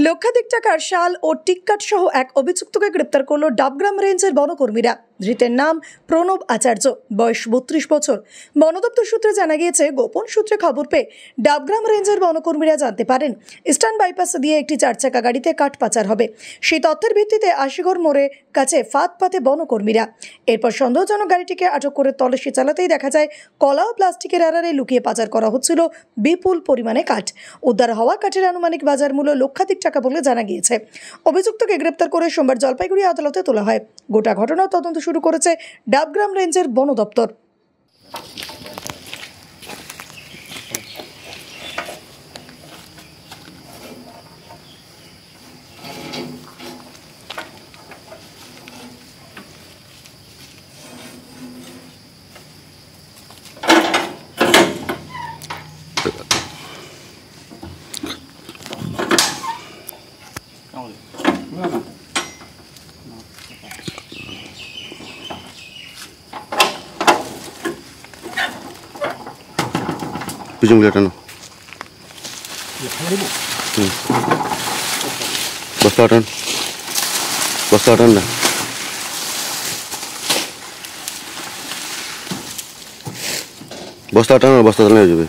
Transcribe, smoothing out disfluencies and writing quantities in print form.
লক্ষাধিক টাকার শাল ও টিক্কাট সহ এক অভিযুক্তকে গ্রেপ্তার করল ডাবগ্রাম রেঞ্জের বনকর্মীরা। ধৃতের নাম প্রণব আচার্য, বয়স 32 বছর। বন দপ্তর সূত্রে জানা গিয়েছে, গোপন সূত্রে খবর পেয়ে ডাবগ্রাম রেঞ্জের বনকর্মীরা জানতে পারেন ইস্টার্ন বাইপাস দিয়ে একটি 4 চাকা গাড়িতে কাঠ পাচার হবে। সেই তথ্যের ভিত্তিতে আশিগড় মোড়ের কাছে ফাঁদ পাতে বনকর্মীরা। এরপর সন্দেহজনক গাড়িটিকে আটক করে তল্লাশি চালাতেই দেখা যায় কলা ও প্লাস্টিকের আড়ালে লুকিয়ে পাচার করা হচ্ছিল বিপুল পরিমাণে কাঠ। উদ্ধার হওয়া কাঠের আনুমানিক বাজার মূল্য লক্ষাধিক টাকা বলে জানা গিয়েছে। অভিযুক্তকে গ্রেপ্তার করে সোমবার জলপাইগুড়ি আদালতে তোলা হয়। গোটা ঘটনার তদন্ত শুরু করেছে ডাবগ্রাম রেঞ্জের বন দপ্তর। পিছন টানো, বস্তা টান, বস্তা টান না, বস্তা টানো, বস্তা টানলে হয়ে যাবে।